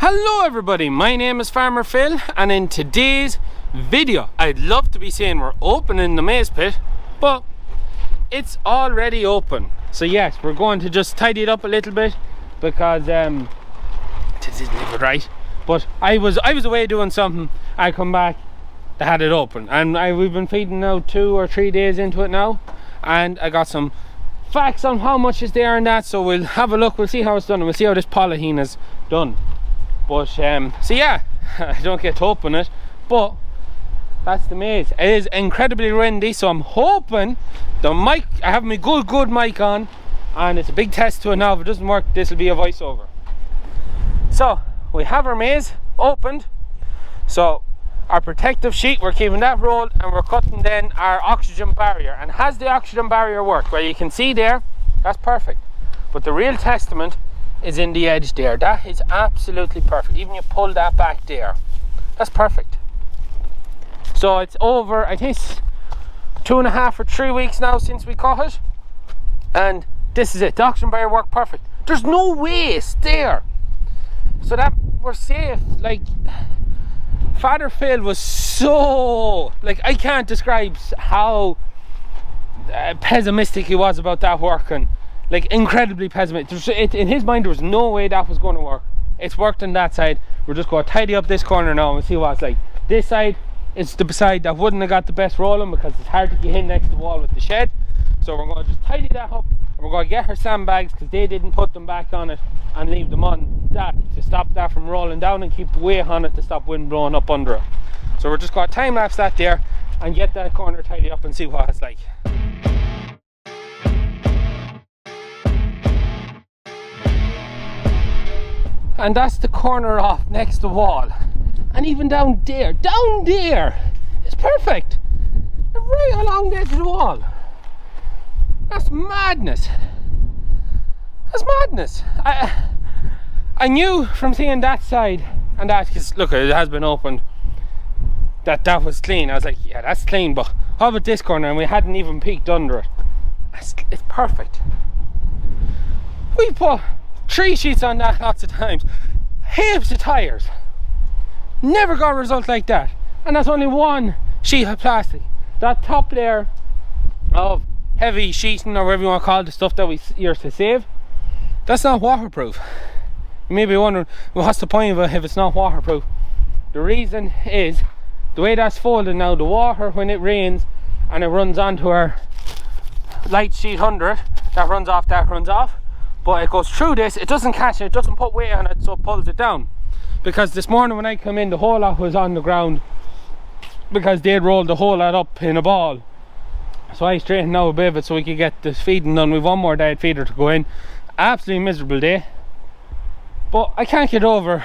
Hello everybody, my name is Farmer Phil, and in today's video I'd love to be saying we're opening the maize pit, but it's already open. So yes, we're going to just tidy it up a little bit because this isn't even right. But I was away doing something. I come back, they had it open, and we've been feeding now 2 or 3 days into it now, and I got some facts on how much is there and that. So we'll have a look, we'll see how it's done, and we'll see how this polyhedron is done. But so yeah, I don't get to open it, but that's the maize. It is incredibly windy, so I'm hoping the mic, I have my good mic on, and it's a big test to it now. If it doesn't work, this will be a voiceover. So we have our maize opened, so our protective sheet, we're keeping that rolled, and we're cutting then our oxygen barrier. And has the oxygen barrier worked? Well, you can see there, that's perfect, but the real testament is in the edge there. That is absolutely perfect. Even you pull that back there, that's perfect. So it's over, I think it's 2.5 or 3 weeks now since we cut it, and this is it. The oxygen barrier worked perfect. There's no waste there, so that we're safe. Like, Father Phil was so, like, I can't describe how pessimistic he was about that working. Like, incredibly pessimistic. In his mind there was no way that was going to work. It's worked on that side. We're just going to tidy up this corner now and see what it's like. This side is the side that wouldn't have got the best rolling because it's hard to get in next to the wall with the shed. So we're going to just tidy that up, and we're going to get her sandbags, because they didn't put them back on it, and leave them on that to stop that from rolling down and keep the weight on it to stop wind blowing up under it. So we're just going to time lapse that there and get that corner tidy up and see what it's like. And that's the corner off next to the wall, and even down there it's perfect, right along the edge of the wall. That's madness. That's madness. I knew from seeing that side and that, because look, it has been opened, that was clean. I was like, yeah, that's clean, but how about this corner? And we hadn't even peeked under it. It's perfect. We put 3 sheets on that lots of times, heaps of tires, never got a result like that. And that's only 1 sheet of plastic. That top layer of heavy sheeting, or whatever you want to call it, the stuff that we used to save, that's not waterproof. You may be wondering, well, what's the point of it if it's not waterproof? The reason is the way that's folded now. The water, when it rains and it runs onto our light sheet under it, that runs off, but it goes through this, it doesn't catch it, it doesn't put weight on it, so it pulls it down. Because this morning when I come in, the whole lot was on the ground because they'd rolled the whole lot up in a ball. So I straightened out a bit of it so we could get this feeding done. We've 1 more diet feeder to go in. Absolutely miserable day, but I can't get over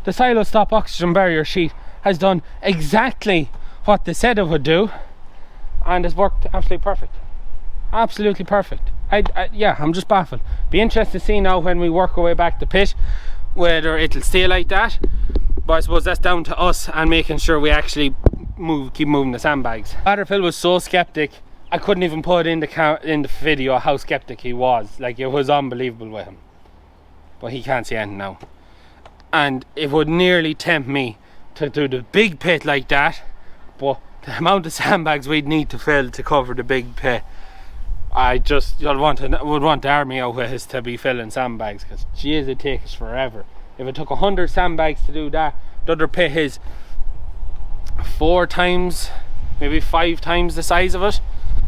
the Silostop oxygen barrier sheet has done exactly what they said it would do, and it's worked absolutely perfect. Absolutely perfect. Yeah, I'm just baffled. Be interested to see now when we work our way back the pit whether it'll stay like that, but I suppose that's down to us and making sure we actually keep moving the sandbags. Father Phil was so skeptic, I couldn't even put in the video how skeptic he was. Like, it was unbelievable with him, but he can't see anything now. And it would nearly tempt me to do the big pit like that, but the amount of sandbags we'd need to fill to cover the big pit, I would want the army out with us to be filling sandbags, because geez, it takes forever. If it took 100 sandbags to do that, the other pit is 4 times, maybe 5 times the size of it,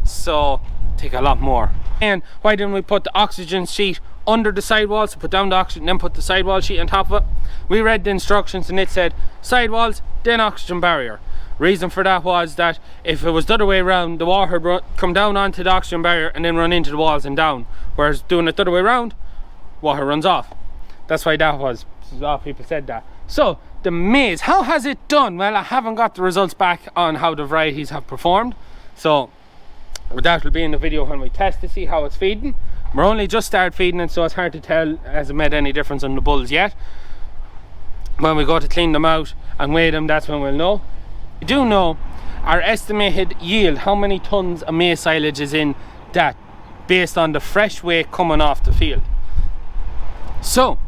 so take a lot more. And why didn't we put the oxygen sheet under the sidewalls, so put down the oxygen, then put the sidewall sheet on top of it? We read the instructions and it said sidewalls, then oxygen barrier. Reason for that was that if it was the other way around, the water would come down onto the oxygen barrier and then run into the walls and down, whereas doing it the other way around, water runs off. That's why that was, a lot of people said that. So the maize, how has it done? Well, I haven't got the results back on how the varieties have performed, so that will be in the video when we test to see how it's feeding. We're only just started feeding it, so it's hard to tell, hasn't made any difference on the bulls yet. When we go to clean them out and weigh them, that's when we'll know. We do know our estimated yield, how many tons of maize silage is in that, based on the fresh weight coming off the field. So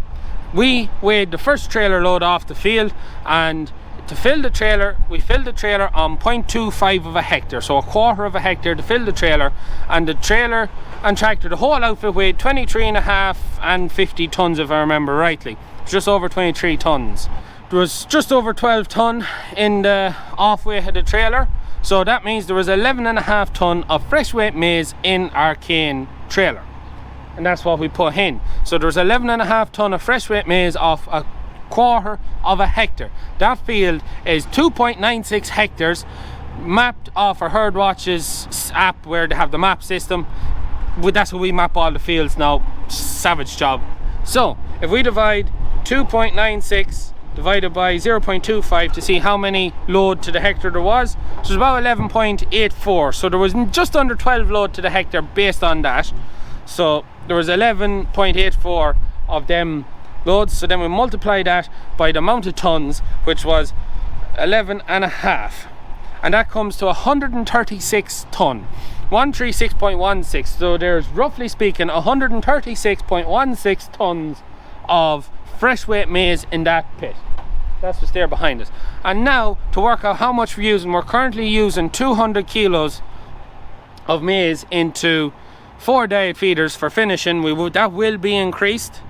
we weighed the first trailer load off the field, and to fill the trailer, we filled the trailer on 0.25 of a hectare, so a quarter of a hectare to fill the trailer, and the trailer and tractor, the whole outfit weighed 23.5 and 50 tons if I remember rightly, just over 23 tons. There was just over 12 ton in the off weight of the trailer, so that means there was 11.5 ton of fresh weight maize in our cane trailer, and that's what we put in. So there's 11.5 ton of fresh weight maize off a quarter of a hectare. That field is 2.96 hectares, mapped off our Herd Watches app where they have the map system. That's how we map all the fields now. Savage job. So if we divide 2.96 divided by 0.25 to see how many load to the hectare there was, so it's about 11.84. so there was just under 12 load to the hectare based on that. So there was 11.84 of them loads. So then we multiply that by the amount of tons, which was 11.5, and that comes to 136 ton, 136.16. so there's, roughly speaking, 136.16 tons of fresh weight maize in that pit. That's what's there behind us. And now to work out how much we're using, we're currently using 200 kilos of maize into 4 diet feeders for finishing. That will be increased,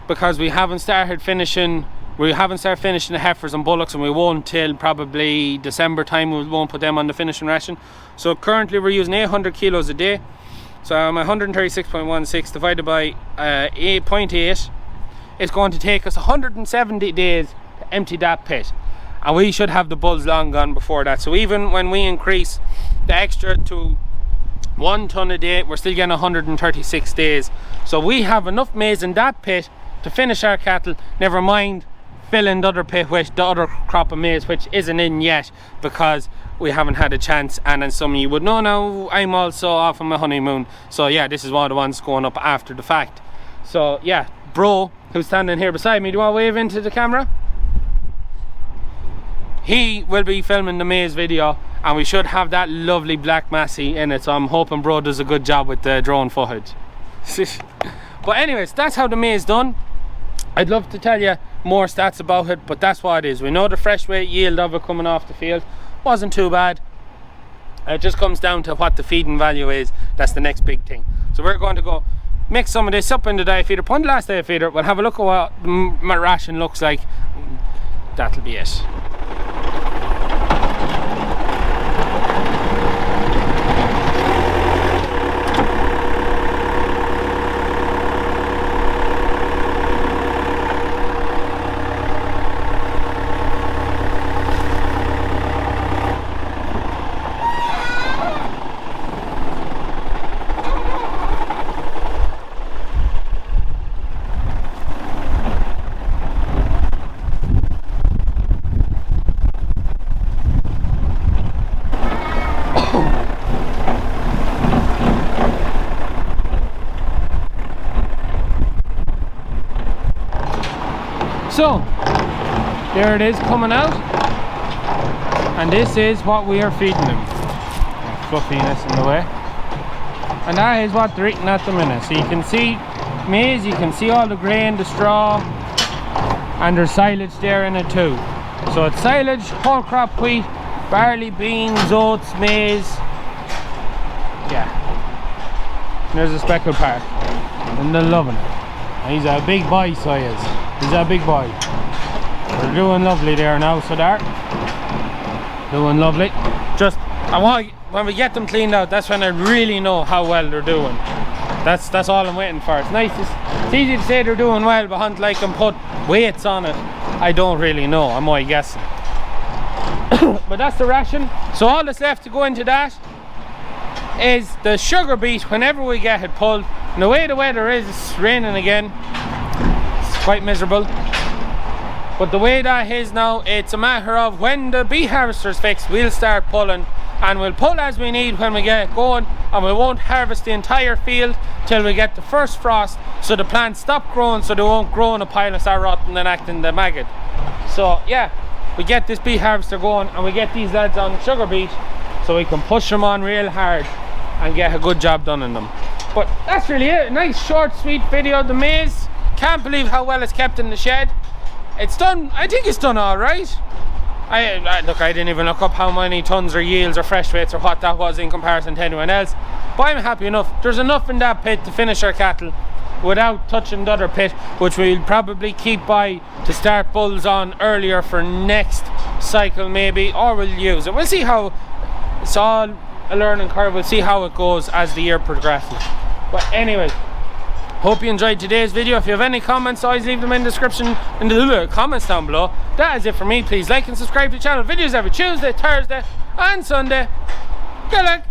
because we haven't started finishing the heifers and bullocks, and we won't till probably December time. We won't put them on the finishing ration. So currently we're using 800 kilos a day. So 136.16 divided by 8.8, it's going to take us 170 days to empty that pit, and we should have the bulls long gone before that. So even when we increase the extra to 1 ton a day, we're still getting 136 days. So we have enough maize in that pit to finish our cattle, never mind filling the other pit with the other crop of maize, which isn't in yet because we haven't had a chance. And then some of you would know now, I'm also off on my honeymoon, so yeah, this is one of the ones going up after the fact. So yeah, bro, who's standing here beside me, do you want to wave into the camera? He will be filming the maize video, and we should have that lovely black massey in it, so I'm hoping bro does a good job with the drone footage. But anyways, that's how the maize done. I'd love to tell you more stats about it, but that's what it is. We know the fresh weight yield of it coming off the field wasn't too bad. It just comes down to what the feeding value is. That's the next big thing. So we're going to go mix some of this up in the diet feeder, put in the last diet feeder. We'll have a look at what my ration looks like. That'll be it. So there it is coming out, and this is what we are feeding them. Fluffiness in the way, and that is what they're eating at the minute. So you can see maize, you can see all the grain, the straw, and there's silage there in it too. So it's silage, whole crop wheat, barley, beans, oats, maize. Yeah, and there's a speckled part, and they're loving it. And he's a big boy, so he is. He's a big boy. They're doing lovely there now, so they're doing lovely. Just, when we get them cleaned out, that's when I really know how well they're doing. That's all I'm waiting for. It's nice. It's easy to say they're doing well, but hunt like and put weights on it, I don't really know. I'm only guessing. But that's the ration. So all that's left to go into that is the sugar beet whenever we get it pulled. And the way the weather is, it's raining again. Quite miserable, but the way that is now, it's a matter of when the bee harvester's fixed, we'll start pulling, and we'll pull as we need when we get going, and we won't harvest the entire field till we get the first frost, so the plants stop growing, so they won't grow in a pile and start rotting and acting the maggot. So yeah, we get this bee harvester going, and we get these lads on sugar beet so we can push them on real hard and get a good job done in them. But that's really it. A nice short sweet video of the maize. can't believe how well it's kept in the shed. It's done, I think it's done all right. Look, I didn't even look up how many tons or yields or fresh weights or what that was in comparison to anyone else. But I'm happy enough. There's enough in that pit to finish our cattle without touching the other pit, which we'll probably keep by to start bulls on earlier for next cycle maybe, or we'll use it. We'll see how, it's all a learning curve. We'll see how it goes as the year progresses. But anyway, hope you enjoyed today's video. If you have any comments, always leave them in the description, in the comments down below. That is it for me. Please like and subscribe to the channel. Videos every Tuesday, Thursday and Sunday. Good luck.